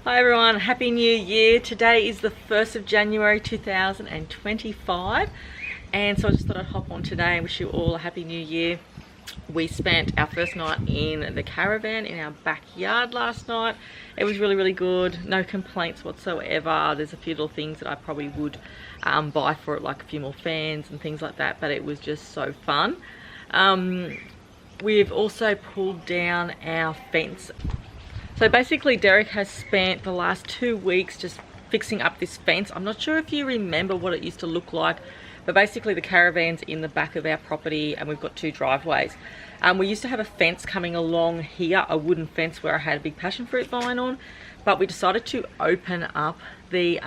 Hi everyone, Happy New Year. Today is the 1st of January 2025 and so I just thought I'd hop on today and wish you all a Happy New Year. We spent our first night in the Caravan in our backyard last night. It was really good, no complaints whatsoever. There's a few little things that I probably would buy for it, like a few more fans and things like that, but it was just so fun. We've also pulled down our fence. So basically Derek has spent the last 2 weeks just fixing up this fence. I'm not sure if you remember what it used to look like, but basically the caravan's in the back of our property and we've got 2 driveways. We used to have a fence coming along here, a wooden fence where I had a big passion fruit vine on, but we decided to open up the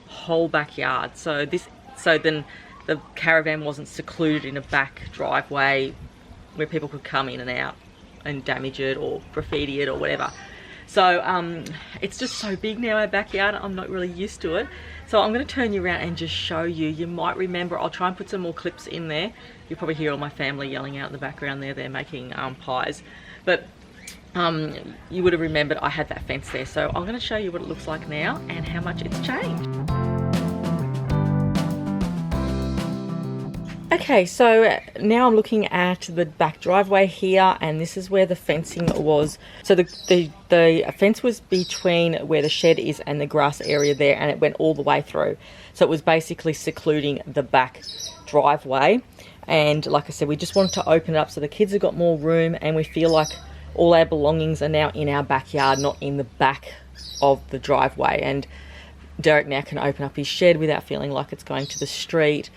whole backyard. So then the caravan wasn't secluded in a back driveway where people could come in and out and damage it or graffiti it or whatever. So it's just so big now, our backyard. I'm not really used to it. So I'm going to turn you around and just show you. You might remember, I'll try and put some more clips in there. You'll probably hear all my family yelling out in the background there. They're making pies. But you would have remembered I had that fence there. So I'm going to show you what it looks like now and how much it's changed. Okay, so now I'm looking at the back driveway here, and this is where the fencing was. So the fence was between where the shed is and the grass area there, and it went all the way through. So it was basically secluding the back driveway. And like I said, we just wanted to open it up so the kids have got more room, and we feel like all our belongings are now in our backyard, not in the back of the driveway. And Derek now can open up his shed without feeling like it's going to the street.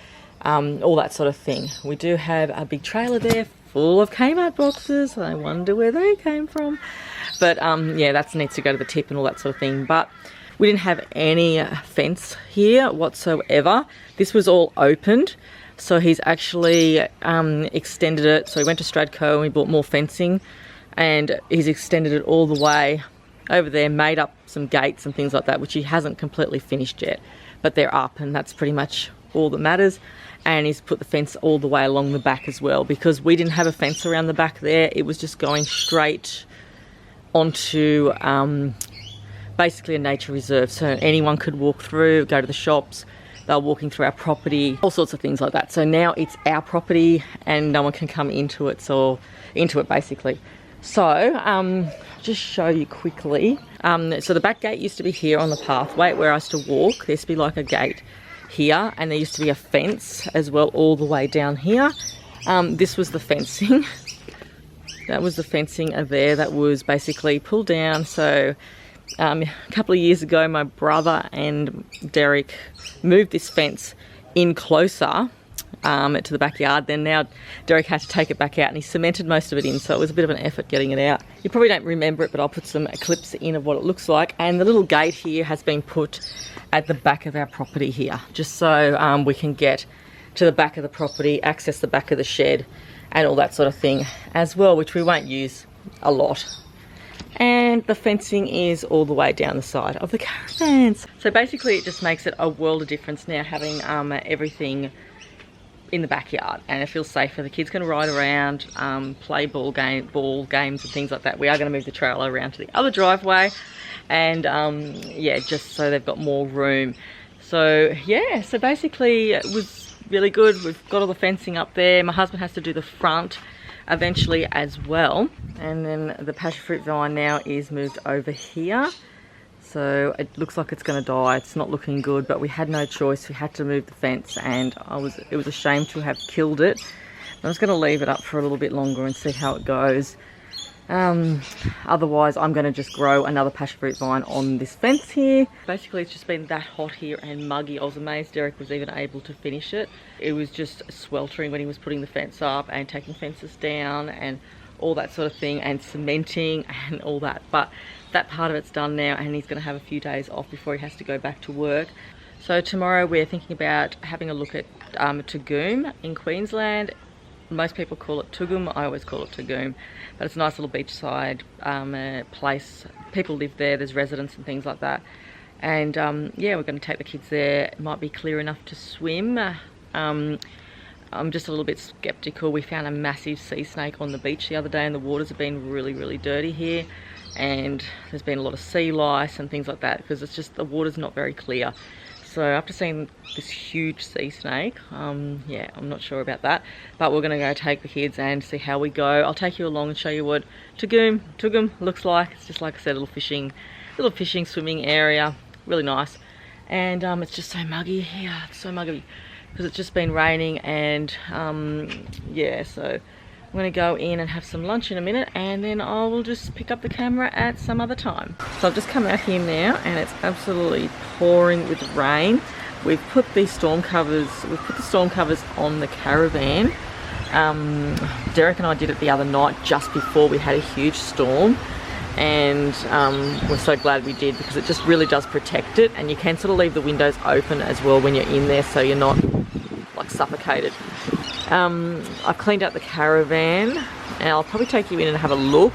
All that sort of thing. We do have a big trailer there full of Kmart boxes. I wonder where they came from. But yeah, that needs to go to the tip and all that sort of thing. But we didn't have any fence here whatsoever. This was all opened. So he's actually extended it. So he went to Stradco and we bought more fencing. And he's extended it all the way over there, made up some gates and things like that, which he hasn't completely finished yet. But they're up, and that's pretty much all that matters. And he's put the fence all the way along the back as well, because we didn't have a fence around the back there. It was just going straight onto basically a nature reserve, so anyone could walk through, go to the shops. They're walking through our property, all sorts of things like that. So now it's our property and no one can come into it, basically. So just show you quickly. So the back gate used to be here on the pathway where I used to walk. There used to be like a gate here, and there used to be a fence as well all the way down here. This was the fencing. That was the fencing there that was basically pulled down. So a couple of years ago my brother and Derek moved this fence in closer to the backyard. Then now Derek had to take it back out and he cemented most of it in, so it was a bit of an effort getting it out. You probably don't remember it, but I'll put some clips in of what it looks like. And the little gate here has been put at the back of our property here, just so we can get to the back of the property, access the back of the shed and all that sort of thing as well, which we won't use a lot. And the fencing is all the way down the side of the caravans. So basically it just makes it a world of difference now having everything in the backyard, and it feels safer. The kids can ride around, play ball games and things like that. We are going to move the trailer around to the other driveway, and yeah, just so they've got more room. So yeah, so basically it was really good. We've got all the fencing up there. My husband has to do the front eventually as well, and then the passion fruit vine now is moved over here. So it looks like it's going to die. It's not looking good, but we had no choice. We had to move the fence, and it was a shame to have killed it. I'm just going to leave it up for a little bit longer and see how it goes. Otherwise I'm going to just grow another passion fruit vine on this fence here. Basically it's just been that hot here and muggy. I was amazed Derek was even able to finish it. It was just sweltering when he was putting the fence up and taking fences down and all that sort of thing, and cementing and all that. But that part of it's done now, and he's going to have a few days off before he has to go back to work. So tomorrow we're thinking about having a look at Tagoom in Queensland. Most people call it Tugum. I always call it Tagoom, but it's a nice little beachside place. People live there, there's residents and things like that. And yeah, we're going to take the kids there. It might be clear enough to swim. I'm just a little bit skeptical. We found a massive sea snake on the beach the other day, and the waters have been really dirty here. and there's been a lot of sea lice and things like that because it's just the water's not very clear. So after seeing this huge sea snake, yeah, I'm not sure about that, but we're gonna go take the kids and see how we go. I'll take you along and show you what Tugum looks like. It's just, like I said, a little fishing swimming area, really nice. And it's just so muggy here. It's so muggy because it's just been raining, and yeah, so I'm gonna go in and have some lunch in a minute, and then I will just pick up the camera at some other time. So I've just come out here now, and it's absolutely pouring with rain. We've put the storm covers on the Caravan. Derek and I did it the other night just before we had a huge storm, and we're so glad we did because it just really does protect it, and you can sort of leave the windows open as well when you're in there so you're not like suffocated. I've cleaned out the Caravan, and I'll probably take you in and have a look.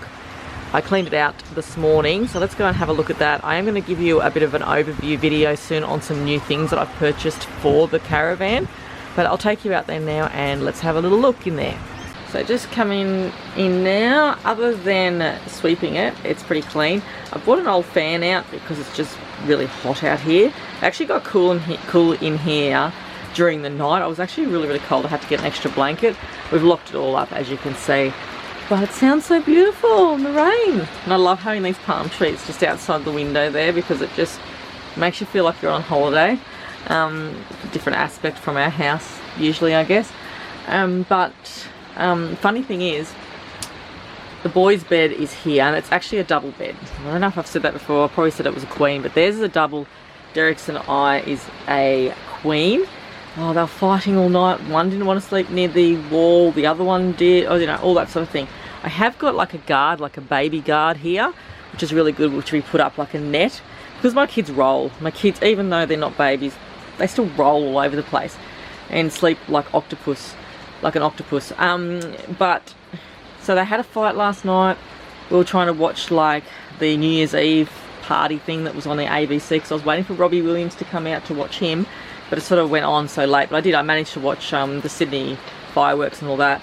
I cleaned it out this morning, so let's go and have a look at that. I am going to give you a bit of an overview video soon on some new things that I've purchased for the Caravan, but I'll take you out there now and let's have a little look in there. So just coming in now, other than sweeping it, it's pretty clean. I brought an old fan out because it's just really hot out here. It actually got cool in here during the night. I was actually really cold. I had to get an extra blanket. We've locked it all up, as you can see. But it sounds so beautiful in the rain. And I love having these palm trees just outside the window there because it just makes you feel like you're on holiday. Different aspect from our house, usually, I guess. Funny thing is, the boys' bed is here, and it's actually a double bed. I don't know if I've said that before. I probably said it was a queen, but theirs is a double. Derek's and I is a queen. Oh, they were fighting all night. One didn't want to sleep near the wall, the other one did, oh, you know, all that sort of thing. I have got like a guard, like a baby guard here, which is really good, which we put up like a net, because my kids roll. My kids, even though they're not babies, they still roll all over the place and sleep like an octopus. But so they had a fight last night. We were trying to watch like the New Year's Eve party thing that was on the ABC, because I was waiting for Robbie Williams to come out to watch him, but it sort of went on so late. But I managed to watch the Sydney fireworks and all that.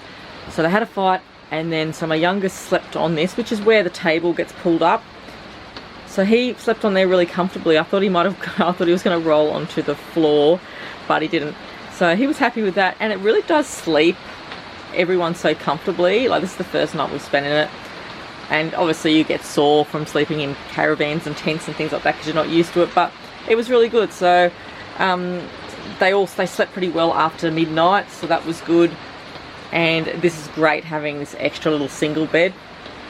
So they had a fight, and then so my youngest slept on this, which is where the table gets pulled up. So he slept on there really comfortably. I thought he was going to roll onto the floor, but he didn't. So he was happy with that, and it really does sleep everyone so comfortably. Like, this is the first night we've spent in it, and obviously you get sore from sleeping in caravans and tents and things like that because you're not used to it, but it was really good. So they slept pretty well after midnight, so that was good. And this is great having this extra little single bed,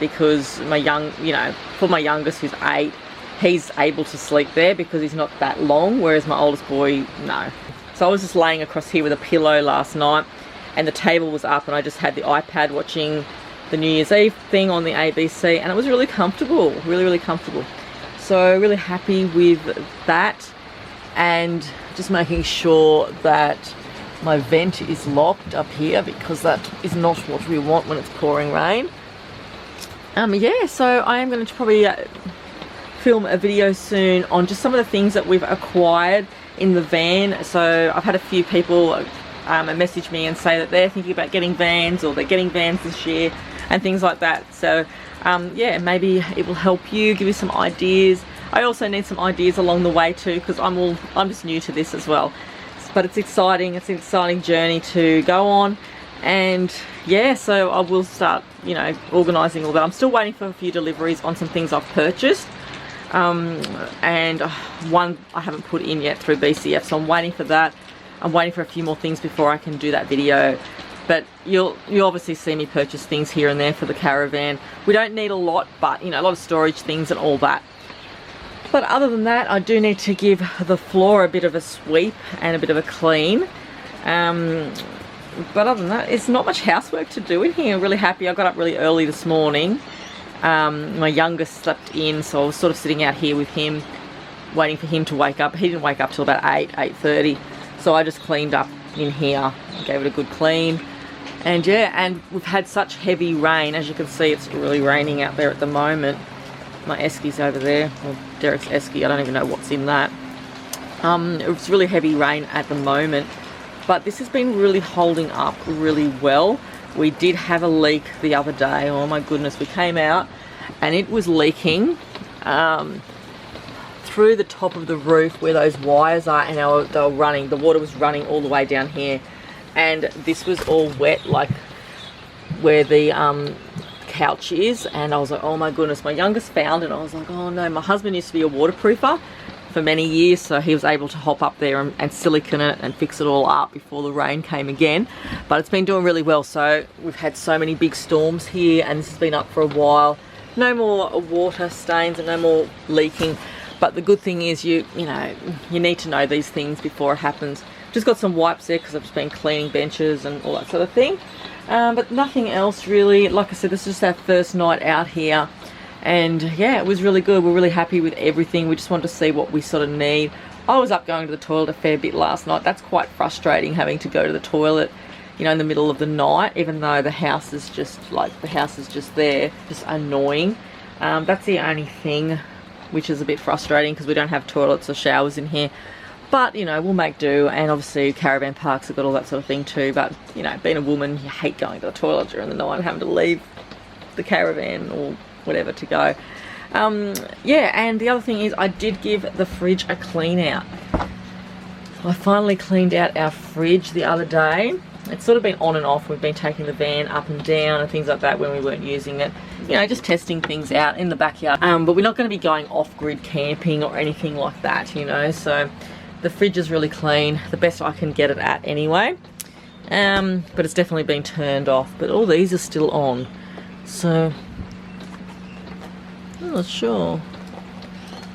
because for my youngest, who's 8, he's able to sleep there because he's not that long, whereas my oldest boy, no. So I was just laying across here with a pillow last night, and the table was up, and I just had the iPad watching the New Year's Eve thing on the ABC, and it was really comfortable, really comfortable. So really happy with that, and just making sure that my vent is locked up here, because that is not what we want when it's pouring rain. Yeah, so I am going to probably film a video soon on just some of the things that we've acquired in the van. So I've had a few people message me and say that they're thinking about getting vans, or they're getting vans this year and things like that. So yeah, maybe it will help you, give you some ideas. I also need some ideas along the way too, because I'm just new to this as well. But it's exciting. It's an exciting journey to go on. And yeah, so I will start, organising all that. I'm still waiting for a few deliveries on some things I've purchased. And one I haven't put in yet through BCF, so I'm waiting for that. I'm waiting for a few more things before I can do that video. But you'll obviously see me purchase things here and there for the Caravan. We don't need a lot, but a lot of storage things and all that. But other than that, I do need to give the floor a bit of a sweep and a bit of a clean. But other than that, it's not much housework to do in here. I'm really happy. I got up really early this morning. My youngest slept in, so I was sort of sitting out here with him, waiting for him to wake up. He didn't wake up till about 8:30. So I just cleaned up in here, gave it a good clean. And yeah, and we've had such heavy rain. As you can see, it's really raining out there at the moment. My Eskie's over there, or Derek's Eskie, I don't even know what's in that. It's really heavy rain at the moment, but this has been really holding up really well. We did have a leak the other day. Oh my goodness, we came out and it was leaking through the top of the roof where those wires are, and they were running, the water was running all the way down here, and this was all wet, like where the couch is. And I was like, oh my goodness. My youngest found it, and I was like, oh no. My husband used to be a waterproofer for many years, so he was able to hop up there and silicone it and fix it all up before the rain came again. But it's been doing really well. So we've had so many big storms here, and this has been up for a while. No more water stains and no more leaking. But the good thing is you know, you need to know these things before it happens. Just got some wipes there because I've just been cleaning benches and all that sort of thing. But nothing else really. Like I said, this is just our first night out here. And yeah, it was really good. We're really happy with everything. We just wanted to see what we sort of need. I was up going to the toilet a fair bit last night. That's quite frustrating, having to go to the toilet, you know, in the middle of the night, even though the house is just there, just annoying. That's the only thing, which is a bit frustrating because we don't have toilets or showers in here. But, you know, we'll make do. And obviously caravan parks have got all that sort of thing too. But, you know, being a woman, you hate going to the toilet during the night and having to leave the caravan or whatever to go. Yeah, and the other thing is I did give the fridge a clean out. I finally cleaned out our fridge the other day. It's sort of been on and off. We've been taking the van up and down and things like that when we weren't using it. You know, just testing things out in the backyard. But we're not going to be going off-grid camping or anything like that, you know. So the fridge is really clean, the best I can get it at anyway. But it's definitely been turned off. But all these are still on. So I'm not sure.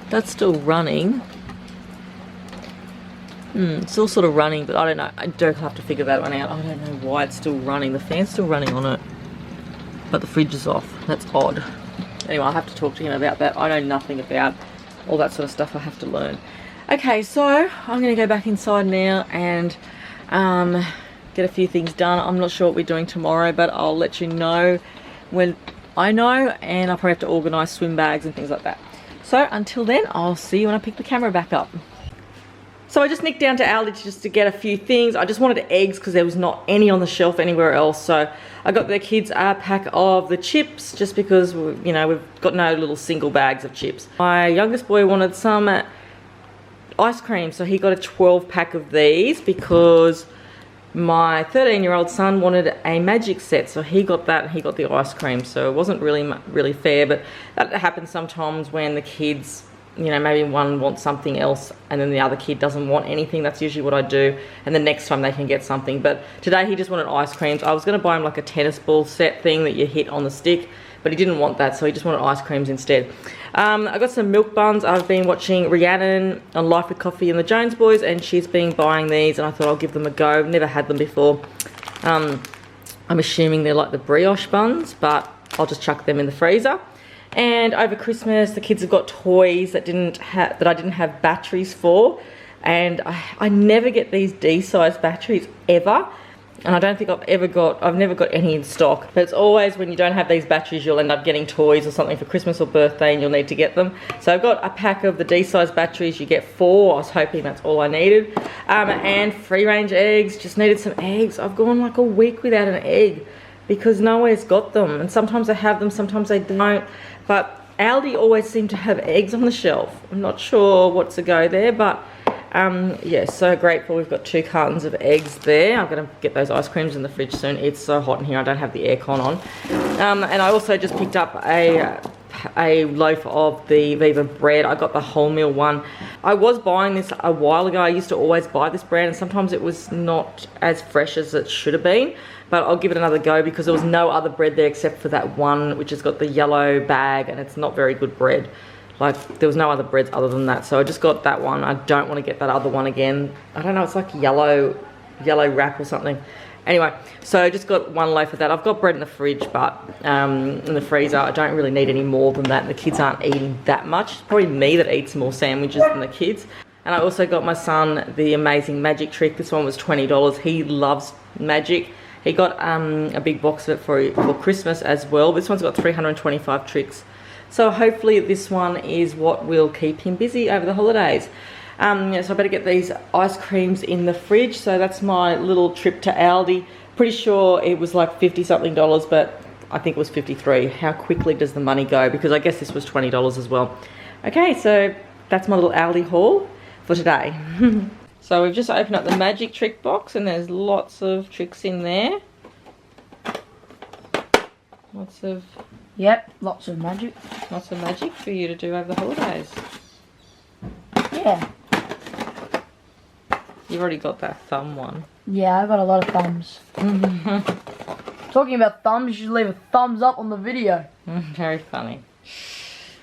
That's still running. It's still sort of running, but I don't know. I do have to figure that one out. I don't know why it's still running. The fan's still running on it, but the fridge is off. That's odd. Anyway, I'll have to talk to him about that. I know nothing about all that sort of stuff. I have to learn. Okay, so I'm going to go back inside now and get a few things done. I'm not sure what we're doing tomorrow, but I'll let you know when I know, and I'll probably have to organise swim bags and things like that. So until then, I'll see you when I pick the camera back up. So I just nicked down to Aldi just to get a few things. I just wanted eggs because there was not any on the shelf anywhere else. So I got the kids a pack of the chips just because, you know, we've got no little single bags of chips. My youngest boy wanted some ice cream, so he got a 12 pack of these because my 13-year-old son wanted a magic set, so he got that and he got the ice cream. So it wasn't really fair, but that happens sometimes when the kids, you know, maybe one wants something else and then the other kid doesn't want anything. That's usually what I do, and the next time they can get something. But today he just wanted ice creams. I was going to buy him like a tennis ball set thing that you hit on the stick, but he didn't want that, so he just wanted ice creams instead. I got some milk buns. I've been watching Rhiannon on Life with Coffee and the Jones Boys, and she's been buying these, and I thought I'll give them a go. I've never had them before. I'm assuming they're like the brioche buns, but I'll just chuck them in the freezer. And over Christmas, the kids have got toys that I didn't have batteries for, and I never get these D-size batteries ever. And I don't think I've never got any in stock. But it's always when you don't have these batteries, you'll end up getting toys or something for Christmas or birthday, and you'll need to get them. So I've got a pack of the D-size batteries. You get 4. I was hoping that's all I needed. And free-range eggs. Just needed some eggs. I've gone like a week without an egg because nowhere's got them. And sometimes I have them, sometimes I don't. But Aldi always seem to have eggs on the shelf. I'm not sure what's a go there, but yeah, so grateful. We've got 2 cartons of eggs there. I'm going to get those ice creams in the fridge soon. It's so hot in here. I don't have the aircon on. And I also just picked up a loaf of the Viva bread. I got the wholemeal one. I was buying this a while ago. I used to always buy this brand, and sometimes it was not as fresh as it should have been. But I'll give it another go because there was no other bread there except for that one, which has got the yellow bag, and it's not very good bread. Like, there was no other breads other than that, so I just got that one. I don't want to get that other one again. I don't know, it's like yellow wrap or something. Anyway, so I just got 1 loaf of that. I've got bread in the fridge, but in the freezer. I don't really need any more than that, and the kids aren't eating that much. It's probably me that eats more sandwiches than the kids. And I also got my son the amazing magic trick. This one was $20. He loves magic. He got a big box of it for Christmas as well. This one's got 325 tricks. So hopefully this one is what will keep him busy over the holidays. Yeah, so I better get these ice creams in the fridge. So that's my little trip to Aldi. Pretty sure it was like $50 something, but I think it was 53. How quickly does the money go? Because I guess this was $20 as well. Okay, so that's my little Aldi haul for today. So we've just opened up the magic trick box and there's lots of tricks in there. Lots of... Yep, lots of magic. Lots of magic for you to do over the holidays. Yeah. You've already got that thumb one. Yeah, I've got a lot of thumbs. Talking about thumbs, you should leave a thumbs up on the video. Very funny.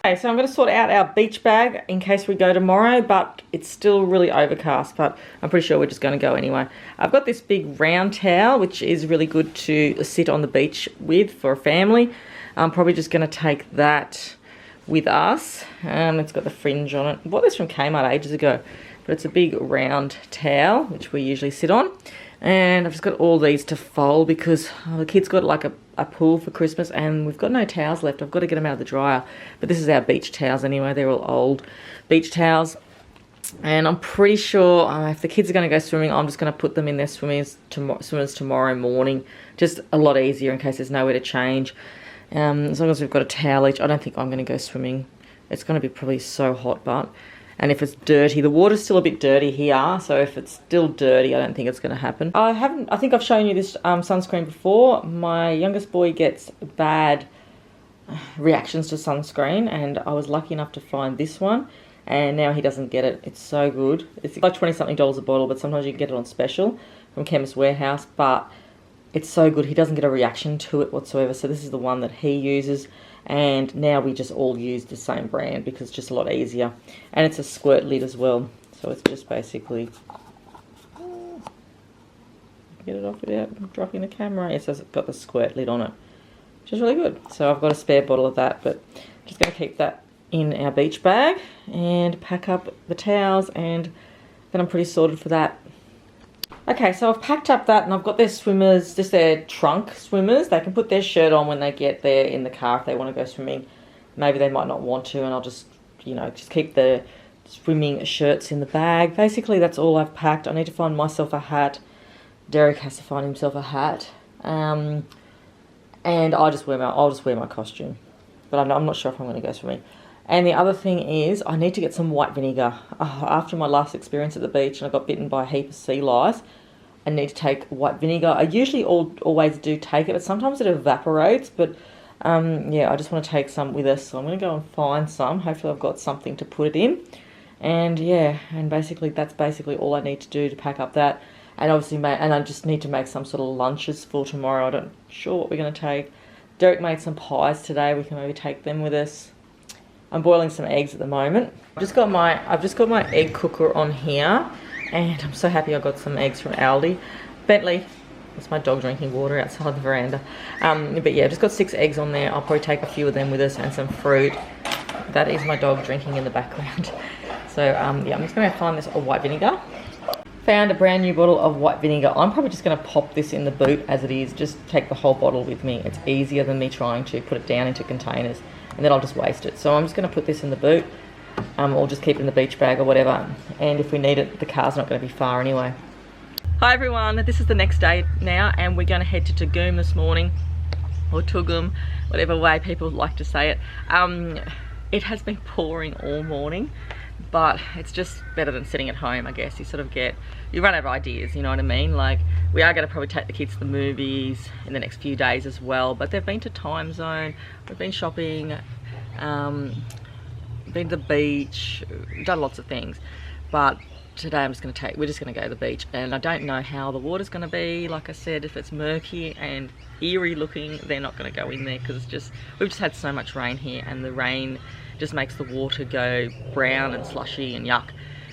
Okay, so I'm going to sort out our beach bag in case we go tomorrow, but it's still really overcast, but I'm pretty sure we're just going to go anyway. I've got this big round towel, which is really good to sit on the beach with for a family. I'm probably just going to take that with us. It's got the fringe on it. I bought this from Kmart ages ago, but it's a big round towel, which we usually sit on. And I've just got all these to fold because the kids got like a pool for Christmas and we've got no towels left. I've got to get them out of the dryer. But this is our beach towels anyway. They're all old beach towels. And I'm pretty sure if the kids are going to go swimming, I'm just going to put them in their swimmers tomorrow morning. Just a lot easier in case there's nowhere to change. As long as we've got a towel each. I don't think I'm going to go swimming. It's going to be probably so hot, but... And if it's dirty, the water's still a bit dirty here, so if it's still dirty, I don't think it's going to happen. I think I've shown you this sunscreen before. My youngest boy gets bad reactions to sunscreen, and I was lucky enough to find this one, and now he doesn't get it. It's so good. It's like $20-something a bottle, but sometimes you can get it on special from Chemist Warehouse, but it's so good. He doesn't get a reaction to it whatsoever, so this is the one that he uses. And now we just all use the same brand because it's just a lot easier. And it's a squirt lid as well. So it's just basically... Get it off without dropping the camera. It says it's got the squirt lid on it, which is really good. So I've got a spare bottle of that, but just going to keep that in our beach bag and pack up the towels, and then I'm pretty sorted for that. Okay, so I've packed up that and I've got their swimmers, just their trunk swimmers. They can put their shirt on when they get there in the car if they want to go swimming. Maybe they might not want to, and I'll just, just keep the swimming shirts in the bag. Basically, that's all I've packed. I need to find myself a hat. Derek has to find himself a hat. And I'll just wear my costume. But I'm not sure if I'm going to go swimming. And the other thing is, I need to get some white vinegar. After my last experience at the beach and I got bitten by a heap of sea lice, I need to take white vinegar. I usually always do take it, but sometimes it evaporates. But yeah, I just want to take some with us. So I'm going to go and find some. Hopefully I've got something to put it in. And yeah, and basically that's basically all I need to do to pack up that. And obviously, I just need to make some sort of lunches for tomorrow. I'm not sure what we're going to take. Derek made some pies today. We can maybe take them with us. I'm boiling some eggs at the moment. I've just got my egg cooker on here, and I'm so happy I got some eggs from Aldi. Bentley, that's my dog drinking water outside the veranda. But yeah, I've just got 6 eggs on there. I'll probably take a few of them with us and some fruit. That is my dog drinking in the background. So yeah, I'm just going to find this white vinegar. Found a brand new bottle of white vinegar. I'm probably just going to pop this in the boot as it is. Just take the whole bottle with me. It's easier than me trying to put it down into containers, and then I'll just waste it. So I'm just going to put this in the boot, or just keep it in the beach bag or whatever. And if we need it, the car's not going to be far anyway. Hi everyone, this is the next day now, and we're going to head to Tagoom this morning, or Tugum, whatever way people like to say it. It has been pouring all morning, but it's just better than sitting at home, I guess. You run out of ideas, you know what I mean? Like, we are going to probably take the kids to the movies in the next few days as well, but they've been to Time Zone, we've been shopping, been to the beach, done lots of things. But today we're just going to go to the beach, and I don't know how the water's going to be. Like I said, if it's murky and eerie looking, they're not going to go in there, because we've just had so much rain here, and the rain just makes the water go brown and slushy and yuck.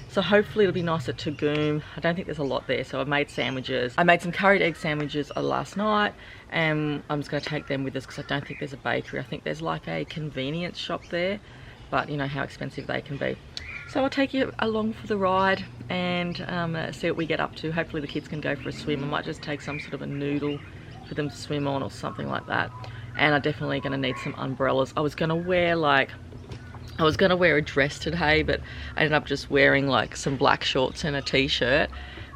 So hopefully it'll be nice at Tagoom. I don't think there's a lot there, so I've made sandwiches. I made some curried egg sandwiches last night, and I'm just going to take them with us because I don't think there's a bakery. I think there's like a convenience shop there, but you know how expensive they can be. So I'll take you along for the ride and see what we get up to. Hopefully the kids can go for a swim. I might just take some sort of a noodle for them to swim on or something like that. And I'm definitely going to need some umbrellas. I was going to wear a dress today, but I ended up just wearing like some black shorts and a t-shirt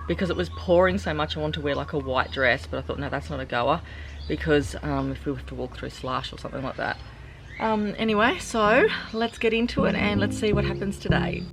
because it was pouring so much. I wanted to wear like a white dress, but I thought, no, that's not a goer, because if we have to walk through slush or something like that. Anyway, so let's get into it and let's see what happens today.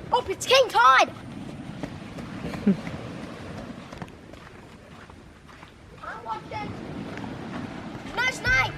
Oh, it's King Tide! I want that. Nice night!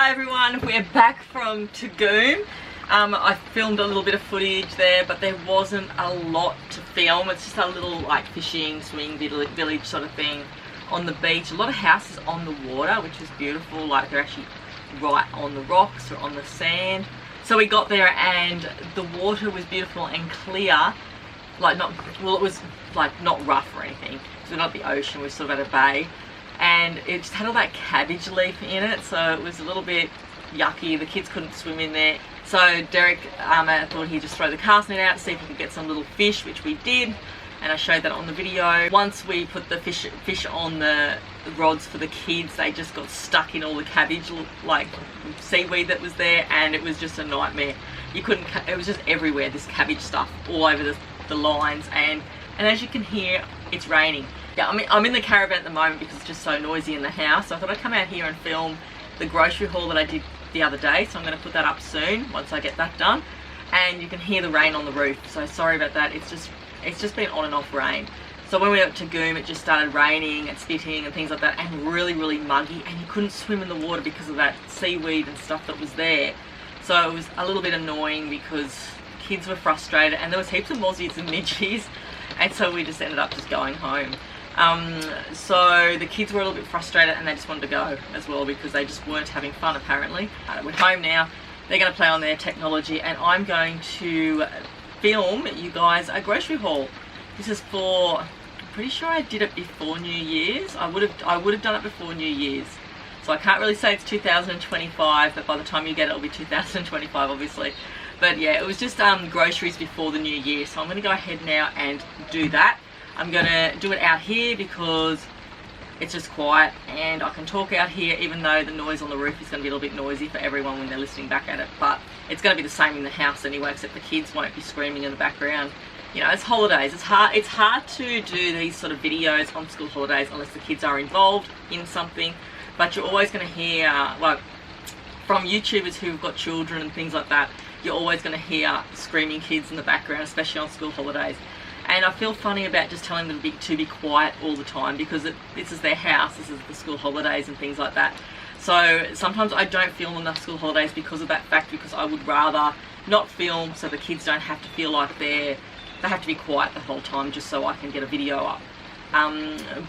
Hi everyone, we're back from Tagoom. I filmed a little bit of footage there, but there wasn't a lot to film. It's just a little like fishing, swimming village sort of thing on the beach. A lot of houses on the water, which is beautiful. Like they're actually right on the rocks or on the sand. So we got there and the water was beautiful and clear. Like not, well, it was like not rough or anything. So we're not at the ocean, we're sort of at a bay. And it just had all that cabbage leaf in it, so it was a little bit yucky. The kids couldn't swim in there. So Derek thought he'd just throw the cast net out, see if he could get some little fish, which we did. And I showed that on the video. Once we put the fish on the rods for the kids, they just got stuck in all the cabbage, like seaweed that was there, and it was just a nightmare. You couldn't, it was just everywhere, this cabbage stuff all over the lines. And as you can hear, it's raining. Yeah, I'm in the caravan at the moment because it's just so noisy in the house. So I thought I'd come out here and film the grocery haul that I did the other day. So I'm going to put that up soon once I get that done. And you can hear the rain on the roof. So sorry about that. It's just been on and off rain. So when we went to Tagoom, it just started raining and spitting and things like that, and really, really muggy. And you couldn't swim in the water because of that seaweed and stuff that was there. So it was a little bit annoying because kids were frustrated, and there was heaps of mozzies and midgies. And so we just ended up just going home. So the kids were a little bit frustrated and they just wanted to go as well because they just weren't having fun apparently. We're home now, they're going to play on their technology, and I'm going to film you guys a grocery haul. This is for, I'm pretty sure I did it before New Year's. I would have done it before New Year's. So I can't really say it's 2025, but by the time you get it, it'll be 2025 obviously. But yeah, it was just groceries before the New Year. So I'm going to go ahead now and do that. I'm going to do it out here because it's just quiet and I can talk out here, even though the noise on the roof is going to be a little bit noisy for everyone when they're listening back at it. But it's going to be the same in the house anyway, except the kids won't be screaming in the background. You know, it's holidays. It's hard to do these sort of videos on school holidays unless the kids are involved in something. But you're always going to hear, like, from YouTubers who've got children and things like that, you're always going to hear screaming kids in the background, especially on school holidays. And I feel funny about just telling them to be quiet all the time because this is their house, this is the school holidays and things like that. So sometimes I don't film on the school holidays because of that fact, because I would rather not film so the kids don't have to feel like they have to be quiet the whole time just so I can get a video up.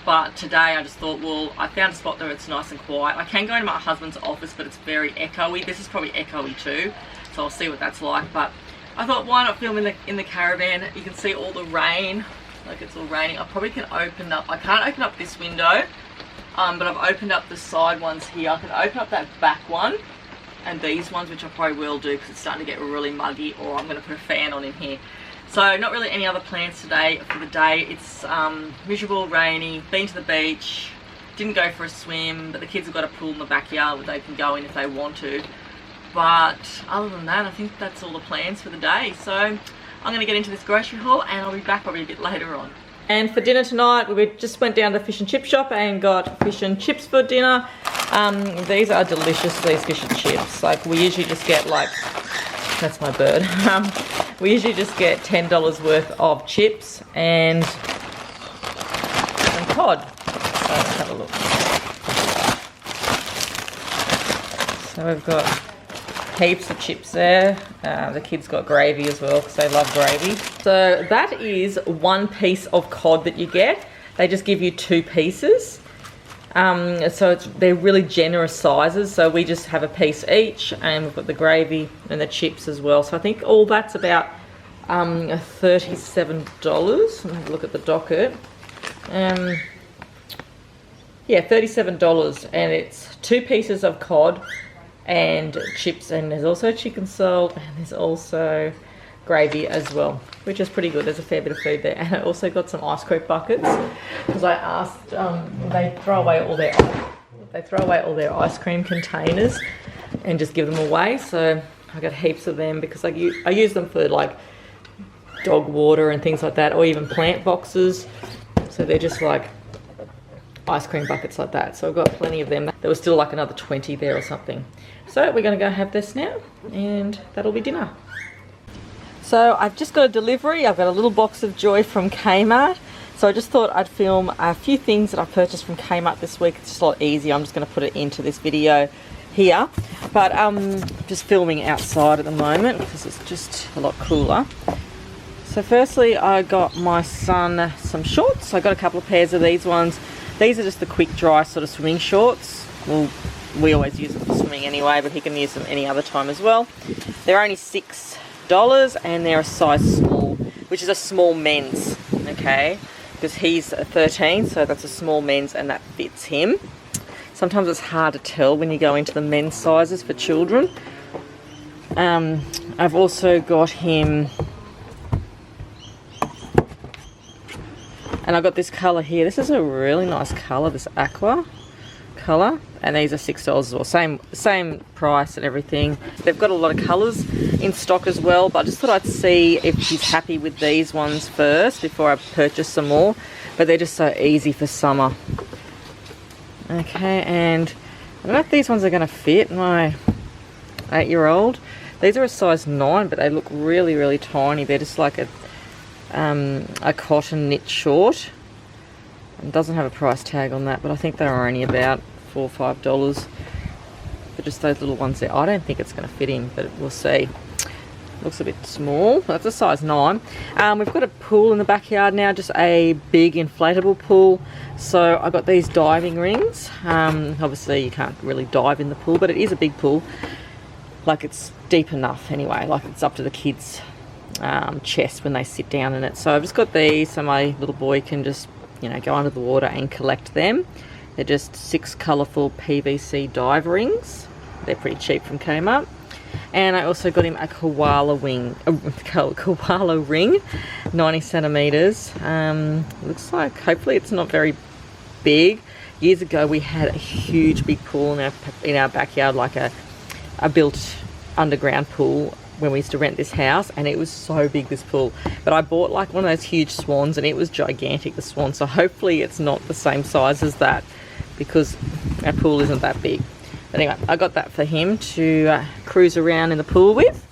But today I just thought, well, I found a spot there it's nice and quiet. I can go into my husband's office, but it's very echoey. This is probably echoey too, so I'll see what that's like. But I thought, why not film in the caravan? You can see all the rain, like it's all raining. I probably can open up, I can't open up this window, but I've opened up the side ones here. I can open up that back one and these ones, which I probably will do because it's starting to get really muggy, or I'm going to put a fan on in here. So not really any other plans today for the day. It's miserable, rainy, been to the beach, didn't go for a swim, but the kids have got a pool in the backyard where they can go in if they want to. But other than that, I think that's all the plans for the day. So I'm going to get into this grocery haul and I'll be back probably a bit later on. And for dinner tonight, we just went down to the fish and chip shop and got fish and chips for dinner. These are delicious, these fish and chips. Like we usually just get like, that's my bird. We usually just get $10 worth of chips and cod. So let's have a look. So we've got heaps of chips there. The kids got gravy as well because they love gravy. So that is one piece of cod that you get. They just give you 2 pieces. So they're really generous sizes. So we just have a piece each, and we've got the gravy and the chips as well. So I think all that's about $37. Let me have a look at the docket. Yeah, $37, and it's 2 pieces of cod and chips, and there's also chicken salt, and there's also gravy as well, which is pretty good. There's a fair bit of food there. And I also got some ice cream buckets because I asked, they throw away all their ice cream containers and just give them away. So I got heaps of them because I use them for like dog water and things like that, or even plant boxes. So they're just like ice cream buckets like that. So I've got plenty of them. There was still like another 20 there or something. So we're going to go have this now, and that'll be dinner. So I've just got a delivery. I've got a little box of joy from Kmart. So I just thought I'd film a few things that I purchased from Kmart this week. It's just a lot easier. I'm just going to put it into this video. here. But just filming outside at the moment because it's just a lot cooler. So firstly, I got my son some shorts. I got a couple of pairs of these ones. These are just the quick dry sort of swimming shorts. Well, we always use them for swimming anyway, but he can use them any other time as well. They're only $6 and they're a size small, which is a small men's, okay? Because he's 13, so that's a small men's and that fits him. Sometimes it's hard to tell when you go into the men's sizes for children. I've also got him, and I got this colour here. This is a really nice colour, this aqua colour, and these are $6 as well. Same price and everything. They've got a lot of colours in stock as well, but I just thought I'd see if he's happy with these ones first before I purchase some more. But they're just so easy for summer. Okay, and I don't know if these ones are going to fit my 8-year-old. These are a size 9, but they look really, really tiny. They're just like a cotton knit short. It doesn't have a price tag on that, but I think they're only about $4 or $5 for just those little ones there. I don't think it's going to fit him, but we'll see. Looks a bit small. That's a size 9. We've got a pool in the backyard now, just a big inflatable pool. So I got these diving rings. Obviously you can't really dive in the pool, but it is a big pool. Like, it's deep enough anyway. Like, it's up to the kids' chest when they sit down in it. So I've just got these so my little boy can just, you know, go under the water and collect them. They're just 6 colourful PVC dive rings. They're pretty cheap from Kmart. And I also got him a koala ring, 90 centimetres. Looks like, hopefully it's not very big. Years ago we had a huge big pool in our backyard, like a built underground pool when we used to rent this house, and it was so big, this pool. But I bought like one of those huge swans and it was gigantic, the swan. So hopefully it's not the same size as that because our pool isn't that big. But anyway, I got that for him to cruise around in the pool with.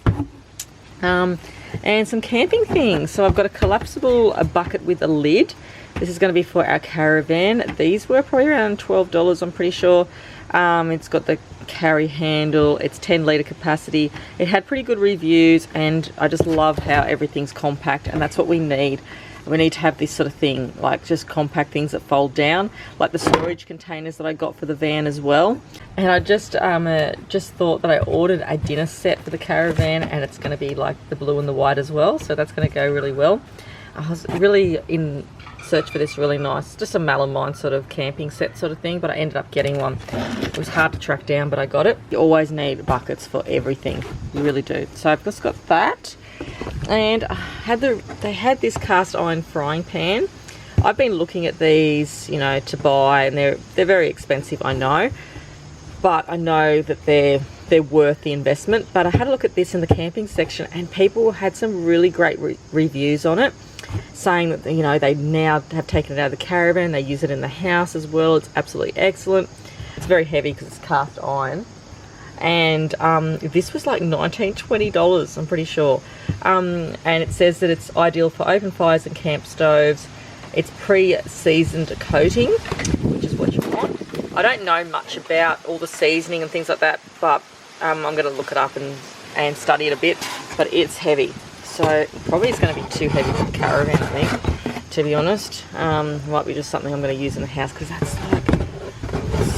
And some camping things. So I've got a collapsible bucket with a lid. This is going to be for our caravan. These were probably around $12, I'm pretty sure. It's got the carry handle. It's 10-litre capacity. It had pretty good reviews, and I just love how everything's compact, and that's what we need. We need to have this sort of thing, like just compact things that fold down, like the storage containers that I got for the van as well. And I just thought that I ordered a dinner set for the caravan, and it's going to be like the blue and the white as well, so that's going to go really well. I was really in search for this really nice, just a melamine sort of camping set sort of thing, but I ended up getting one. It was hard to track down, but I got it. You always need buckets for everything, you really do. So I've just got that. And they had this cast iron frying pan. I've been looking at these, you know, to buy, and they're very expensive, I know, but I know that they're worth the investment. But I had a look at this in the camping section, and people had some really great reviews on it, saying that, you know, they now have taken it out of the caravan, they use it in the house as well. It's absolutely excellent. It's very heavy because it's cast iron. And this was like $19, $20, I'm pretty sure. And it says that it's ideal for open fires and camp stoves. It's pre-seasoned coating, which is what you want. I don't know much about all the seasoning and things like that, but I'm going to look it up and study it a bit. But it's heavy, so probably it's going to be too heavy for the caravan, I think, to be honest. Might be just something I'm going to use in the house because that's like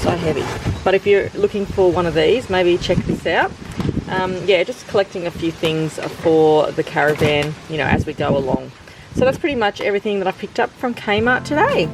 so heavy. But if you're looking for one of these, maybe check this out. Yeah, just collecting a few things for the caravan, you know, as we go along. So that's pretty much everything that I picked up from Kmart today.